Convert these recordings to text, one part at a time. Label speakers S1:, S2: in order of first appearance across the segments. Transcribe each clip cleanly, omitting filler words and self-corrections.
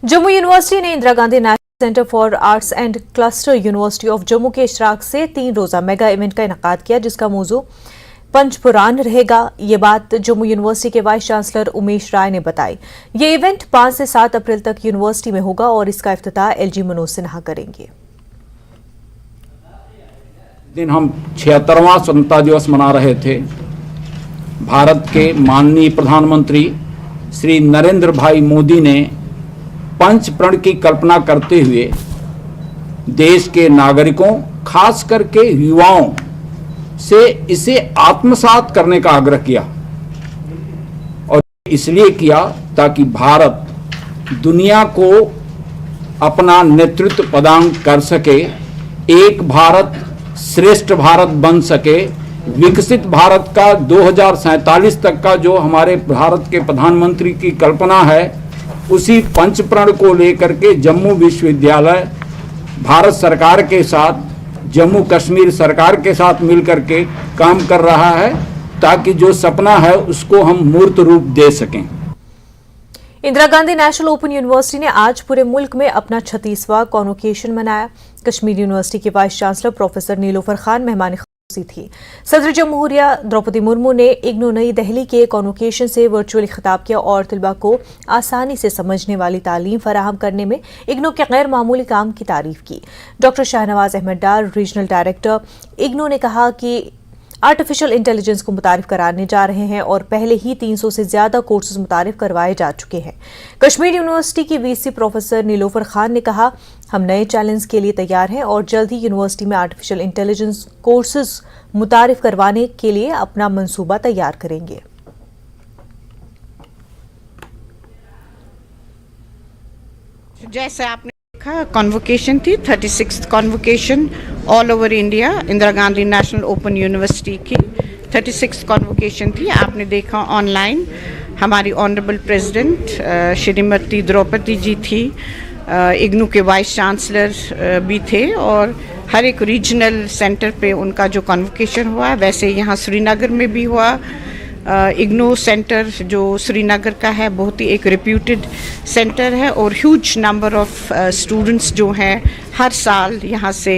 S1: Jammu university ने Indira Gandhi national centre for arts and cluster university of Jammu के Ishraq से 3 रोजा मेगा इवेंट का इनेकाद किया, जिसका मौजू पंचपुराण रहेगा। ये बात जम्मू यूनिवर्सिटी के वाइस चांसलर उमेश राय ने बताई। ये इवेंट 5 से 7 अप्रैल तक यूनिवर्सिटी में होगा और इसका इफ्तिताह एलजी मनोज सिन्हा करेंगे।
S2: दिन हम 76वां स्वतंत्रता दिवस मना रहे थे। भारत के माननीय प्रधानमंत्री श्री नरेंद्र भाई मोदी ने पंच प्रण की कल्पना करते हुए देश के नागरिकों, खास करके युवाओं से इसे आत्मसात करने का आग्रह किया और इसलिए किया ताकि भारत दुनिया को अपना नेतृत्व प्रदान कर सके, एक भारत श्रेष्ठ भारत बन सके, विकसित भारत का 2047 तक का जो हमारे भारत के प्रधानमंत्री की कल्पना है, उसी पंचप्रण को लेकर के जम्मू विश्वविद्यालय भारत सरकार के साथ, जम्मू कश्मीर सरकार के साथ मिलकर के काम कर रहा है ताकि जो सपना है उसको हम मूर्त रूप दे सकें।
S1: Indira Gandhi national open university ने आज पूरे मुल्क में अपना 36वां कॉन्वोकेशन मनाया। कश्मीर यूनिवर्सिटी के vice chancellor professor Nilofar Khan मेहमान थी। सदर जमहूरिया द्रौपदी मुर्मू ने इग्नू नई दिल्ली के कॉन्वोकेशन से वर्चुअली खिताब किया और तलबा को आसानी से समझने वाली तालीम फराहम करने में इग्नू के गैर मामूली काम की तारीफ की। Doctor Shahnawaz Ahmad Dar, regional director IGNOU, ने कहा कि आर्टिफिशियल इंटेलिजेंस को मुतारिफ कराने जा रहे हैं और पहले ही 300 से ज्यादा कोर्सेज मुतारिफ करवाए जा चुके हैं। कश्मीर यूनिवर्सिटी की वीसी प्रोफेसर नीलोफर खान ने कहा, हम नए चैलेंज के लिए तैयार हैं और जल्द ही यूनिवर्सिटी में आर्टिफिशियल इंटेलिजेंस कोर्सेज मुतारिफ करवाने के लिए अपना मंसूबा तैयार करेंगे।
S3: जैसे आपने कॉन्वोकेशन थी 36th convocation all over India, Indira Gandhi national open university की 36th कॉन्वोकेशन थी। आपने देखा ऑनलाइन हमारी ऑनरेबल प्रेसिडेंट श्रीमती द्रौपदी जी थी, इग्नू के वाइस चांसलर भी थे और हर एक रीजनल सेंटर पे उनका जो कॉन्वोकेशन हुआ, वैसे यहाँ श्रीनगर में भी हुआ। इग्नू सेंटर जो श्रीनगर का है बहुत ही एक रिप्यूटेड सेंटर है और ह्यूज नंबर ऑफ स्टूडेंट्स जो हैं हर साल यहाँ से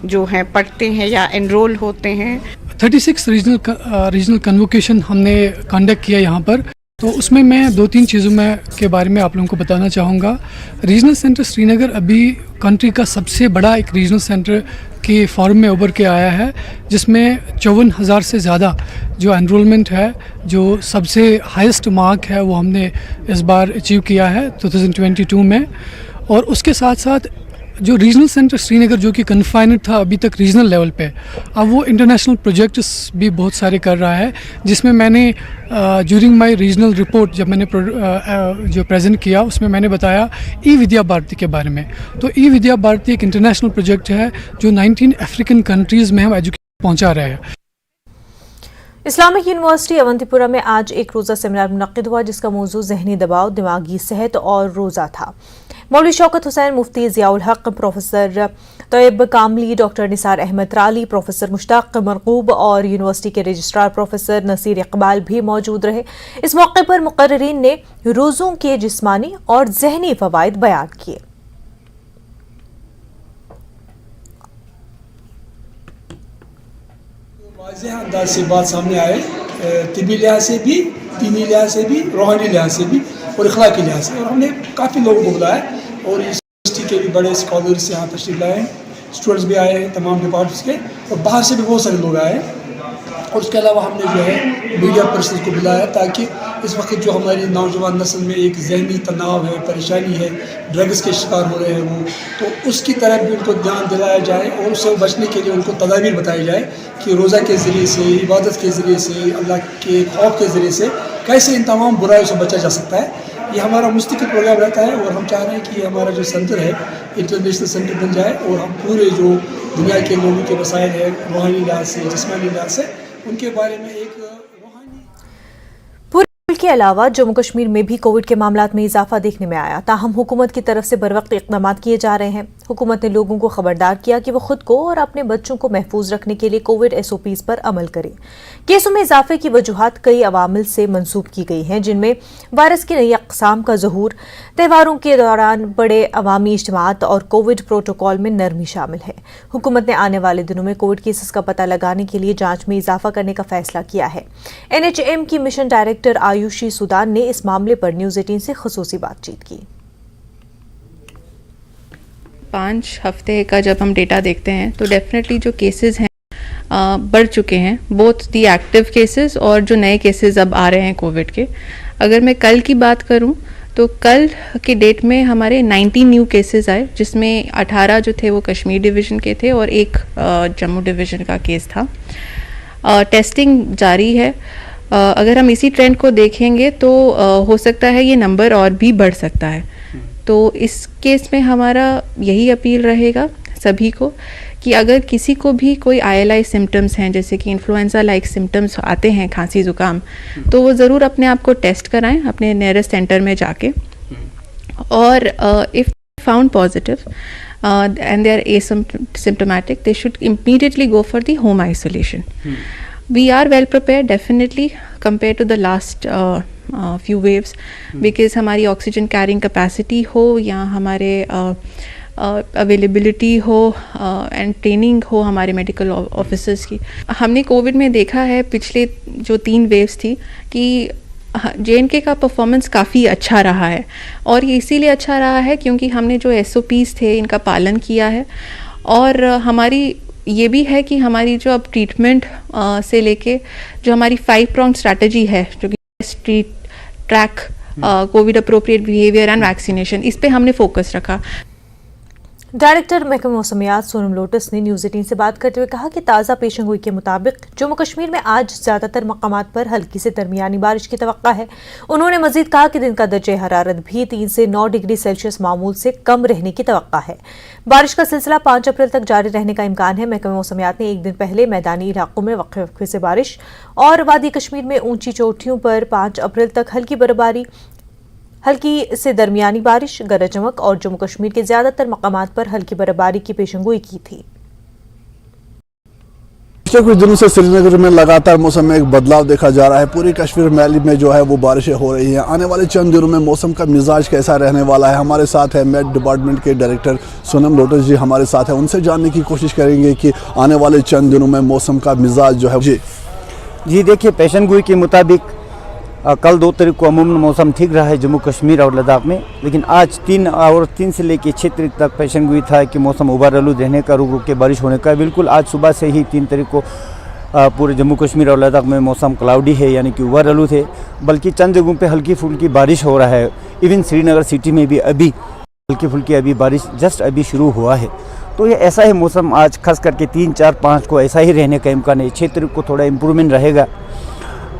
S3: जो हैं पढ़ते हैं या एनरोल होते हैं।
S4: 36 रीजनल कन्वोकेशन हमने कंडक्ट किया यहाँ पर, तो उसमें मैं 2-3 चीज़ों में के बारे में आप लोगों को बताना चाहूँगा। रीजनल सेंटर श्रीनगर अभी कंट्री का सबसे बड़ा एक रीजनल सेंटर के फॉर्म में उभर के आया है, जिसमें 54,000 से ज़्यादा जो एनरोलमेंट है, जो सबसे हाईएस्ट मार्क है वो हमने इस बार अचीव किया है 2022 में। और उसके साथ साथ जो रीजनल सेंटर श्रीनगर जो कि कन्फाइनड था अभी तक रीजनल लेवल पे, अब वो इंटरनेशनल प्रोजेक्ट्स भी बहुत सारे कर रहा है, जिसमें मैंने ड्यूरिंग माय रीजनल रिपोर्ट जब मैंने जो प्रेजेंट किया उसमें मैंने बताया ई विद्या भारती के बारे में। तो ई विद्या भारती एक इंटरनेशनल प्रोजेक्ट है जो 19 अफ्रीकन कंट्रीज़ में हम एजुकेशन पहुँचा रहे हैं।
S1: इस्लामिक यूनिवर्सिटी अवंतीपुरा में आज एक रोज़ा सेमिनार मुनक्किद हुआ, जिसका मौजू ज़हनी दबाव, दिमागी सेहत और रोज़ा था। मौलवी Shaukat Hussain, Mufti Ziaul Haq, professor Tayyab Kamli, doctor Nisar Ahmad Rali, professor Mushtaq Marghoob और यूनिवर्सिटी के रजिस्ट्रार प्रोफेसर नसीर इकबाल भी मौजूद रहे। इस मौके पर मुकर्रिरीन ने रोज़ों के जिस्मानी और ज़हनी फ़वाइद बयान किए।
S5: वाज़ेह अंदाज से बात सामने आए, तिबी लिहाज से भी, दीनी लिहाज से भी, रूहानी लिहाज से भी और अखलाकी लिहाज से। और हमने काफ़ी लोगों को बुलाया और यूनिवर्सिटी के भी बड़े स्कॉलर्स यहाँ तशरीफ लाए हैं, स्टूडेंट्स भी आए हैं तमाम डिपार्टमेंट्स के, और बाहर से भी बहुत सारे लोग आए हैं। और उसके अलावा हमने जो है मीडिया पर्सन को बुलाया ताकि इस वक्त जो हमारी नौजवान नस्ल में एक जहनी तनाव है, परेशानी है, ड्रग्स के शिकार हो रहे हैं वो, तो उसकी तरफ भी उनको ध्यान दिलाया जाए और उससे बचने के लिए उनको तदाबीर बताई जाए कि रोज़ा के ज़रिए से, इबादत के ज़रिए से, अल्लाह के खौफ के ज़रिए से कैसे इन तमाम बुराइयों से बचा जा सकता है। ये हमारा मुस्तकिल प्रोग्राम रहता है और हम चाह रहे हैं कि हमारा जो सेंटर है इंटरनेशनल सेंटर बन जाए और हम पूरे जो दुनिया के लोगों के मसाइल है, रूहानी लिहाज से, जिस्मानी लिहाज से, उनके बारे में एक
S1: के अलावा जम्मू कश्मीर में भी कोविड के मामलात में इजाफा देखने में आया। ताहम हुकूमत की तरफ से बरवक्त इक़दाम किए जा रहे हैं। हुकूमत ने लोगों को खबरदार किया कि वो खुद को और अपने बच्चों को महफूज रखने के लिए कोविड SOPs पर अमल करें। केसों में इजाफे की वजूहात कई अवामिल से मंसूब की गई हैं, जिनमें वायरस की नई अक़साम का ज़हूर, त्योहारों के दौरान बड़े अवामी इज्तिमात और कोविड प्रोटोकॉल में नरमी शामिल है। हुकूमत ने आने वाले दिनों में कोविड केसेस का पता लगाने के लिए जांच में इजाफा करने का फैसला किया है। NHM की मिशन डायरेक्टर आयुषी सुदान ने इस मामले पर न्यूज़ 18 से खुसूसी बातचीत की।
S6: 5 हफ्ते का जब हम डेटा देखते हैं तो डेफिनेटली जो केसेस हैं बढ़ चुके हैं, बोथ दी एक्टिव केसेस और जो नए केसेस अब आ रहे हैं कोविड के। अगर मैं कल की बात करूं तो कल के डेट में हमारे 19 न्यू केसेस आए, जिसमें 18 जो थे वो कश्मीर डिवीज़न के थे और एक जम्मू डिवीज़न का केस था। टेस्टिंग जारी है। अगर हम इसी ट्रेंड को देखेंगे तो हो सकता है ये नंबर और भी बढ़ सकता है। तो इस केस में हमारा यही अपील रहेगा सभी को कि अगर किसी को भी कोई ILI सिम्टम्स हैं, जैसे कि इन्फ्लुएंजा लाइक सिम्टम्स आते हैं, खांसी ज़ुकाम, तो वो ज़रूर अपने आप को टेस्ट कराएं अपने नियरेस्ट सेंटर में जाके। और if found positive and they are asymptomatic, they should immediately go for the home isolation. We are well prepared definitely compared to the last few waves, because हमारी ऑक्सीजन कैरिंग कैपेसिटी हो या हमारे availability हो and training हो हमारे medical officers की। हमने Covid में देखा है पिछले जो 3 वेव्स थी कि JNK का परफॉर्मेंस काफ़ी अच्छा रहा है, और ये इसीलिए अच्छा रहा है क्योंकि हमने जो SOPs थे इनका पालन किया है। और हमारी ये भी है कि हमारी जो अब ट्रीटमेंट से लेके जो हमारी 5-pronged स्ट्रैटेजी है, जो कि track, Covid appropriate behaviour and vaccination, इस पे हमने फोकस रखा।
S1: डायरेक्टर महकमा मौसमियात सोनम लोटस ने न्यूज़ 18 से बात करते हुए कहा कि ताज़ा पेशेंगोई के मुताबिक जम्मू कश्मीर में आज ज़्यादातर मकामात पर हल्की से दरमियानी बारिश की तवक्का है। उन्होंने मजीद कहा कि दिन का दर्जे हरारत भी 3 से 9 डिग्री सेल्सियस मामूल से कम रहने की तवक्का है। बारिश का सिलसिला 5 अप्रैल तक जारी रहने का इम्कान है। महकमा मौसमियात ने एक दिन पहले मैदानी इलाकों में वक्फे से बारिश और वादी कश्मीर में ऊंची चोटियों पर 5 अप्रैल तक हल्की से दरमियानी बारिश, गरज चमक और जम्मू कश्मीर के ज्यादातर मकामात पर हल्की बर्फबारी की पेशेंगोई की थी।
S7: पिछले कुछ दिनों से श्रीनगर में लगातार मौसम में एक बदलाव देखा जा रहा है। पूरी कश्मीर वैली में जो है वो बारिशें हो रही हैं। आने वाले चंद दिनों में मौसम का मिजाज कैसा रहने वाला है, हमारे साथ है मेट डिपार्टमेंट के डायरेक्टर सोनम लोटस जी हमारे साथ है। उनसे जानने की कोशिश करेंगे कि आने वाले चंद दिनों में मौसम का मिजाज जो है।
S8: जी देखिए, पेशेंगोई के मुताबिक कल 2 तारीख को अमूमन मौसम ठीक रहा है जम्मू कश्मीर और लद्दाख में, लेकिन आज 3 से लेकर 6 तारीख तक पेशेंगोई था कि मौसम उबारालूद रहने का, रुक रुक के बारिश होने का। बिल्कुल आज सुबह से ही 3 तारीख को पूरे जम्मू कश्मीर और लद्दाख में मौसम क्लाउडी है, यानी कि उबारालूद है। बल्कि चंद जगहों पे हल्की फुल्की बारिश हो रहा है। इवन श्रीनगर सिटी में भी अभी हल्की फुल्की अभी बारिश जस्ट अभी शुरू हुआ है। तो ये ऐसा ही मौसम आज खास करके 3, 4, 5 को ऐसा ही रहने का इम्कान है। 6 तारीख को थोड़ा इम्प्रूवमेंट रहेगा,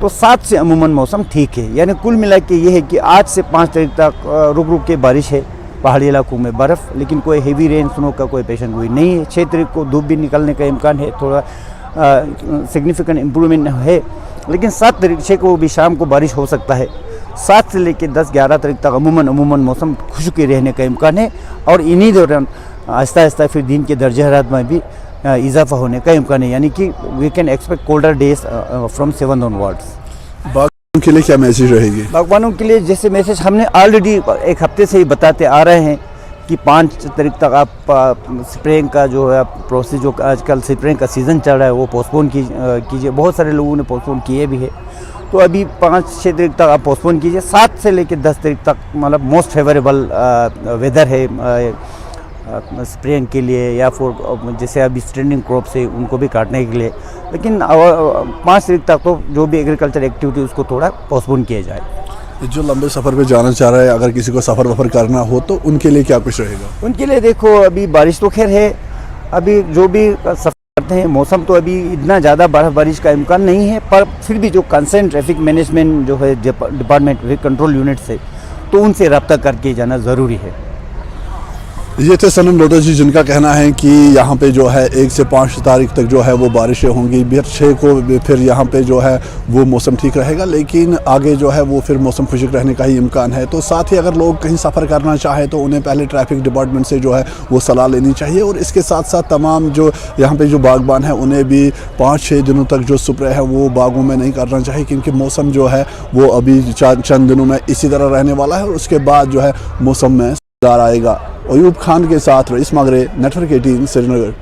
S8: तो 7 से अमूमन मौसम ठीक है। यानी कुल मिला के ये है कि आज से 5 तारीख तक रुक रुक के बारिश है, पहाड़ी इलाकों में बर्फ़, लेकिन कोई हेवी रेन स्नो का कोई पेशेंगोई नहीं है। 6 तारीख को धूप भी निकलने का इम्कान है, थोड़ा सिग्निफिकेंट इम्प्रूवमेंट है। लेकिन 7 तारीख 6 को भी शाम को बारिश हो सकता है। 7 से लेकर 10-11 तारीख तक अमूमन मौसम खुश्की रहने का इम्कान है। और इन्हीं दौरान आहिस्ता आहिस्ता फिर दिन के दर्जे हरारत में भी इजाफा होने का इम्कान है, यानी कि we can expect colder days from 7 onwards.
S7: बागवानों के लिए क्या मैसेज रहेगी?
S8: बागवानों के लिए जैसे मैसेज हमने ऑलरेडी 1 हफ्ते से ही बताते आ रहे हैं कि 5 तारीख तक आप स्प्रेइंग का जो है प्रोसेस, जो आजकल स्प्रेइंग का सीज़न चल रहा है, वो पोस्टपोन कीजिए। बहुत सारे लोगों ने पोस्टपोन किए भी है, तो अभी 5-6 तारीख तक आप पोस्टपोन कीजिए। 7 से लेकर 10 तारीख तक मतलब मोस्ट फेवरेबल वेदर है स्प्रेइंग के लिए, या फिर जैसे अभी स्टैंडिंग क्रॉप से उनको भी काटने के लिए। लेकिन 5 तारीख तक तो जो भी एग्रीकल्चर एक्टिविटी उसको थोड़ा पोस्टपोन किया जाए।
S7: जो लंबे सफ़र पे जाना चाह रहे हैं, अगर किसी को सफ़र वफ़र करना हो तो उनके लिए क्या कुछ रहेगा?
S8: उनके लिए देखो, अभी बारिश तो खैर है, अभी जो भी सफ़र करते हैं, मौसम तो अभी इतना ज़्यादा बारिश का इम्कान नहीं है, पर फिर भी जो कंसर्न ट्रैफिक मैनेजमेंट जो है डिपार्टमेंट कंट्रोल यूनिट से, तो उनसे रब्ता करके जाना ज़रूरी है।
S7: ये थे सनम डॉक्टर जी, जिनका कहना है कि यहाँ पे जो है 1 से 5 तारीख तक जो है वो बारिशें होंगी। फिर 6 को फिर यहाँ पे जो है वो मौसम ठीक रहेगा, लेकिन आगे जो है वो फिर मौसम खुशक रहने का ही इम्कान है। तो साथ ही अगर लोग कहीं सफ़र करना चाहें तो उन्हें पहले ट्रैफिक डिपार्टमेंट से जो है वो सलाह लेनी चाहिए। और इसके साथ साथ तमाम जो यहाँ पे जो बागबान हैं उन्हें भी 5-6 दिनों तक जो स्प्रे है वो बागों में नहीं करना चाहिए, क्योंकि मौसम जो है वो अभी चंद दिनों में इसी तरह रहने वाला है और उसके बाद जो है मौसम में सुधार आएगा। अयूब खान के साथ रईस मागरे, नेटवर्क 18 श्रीनगर।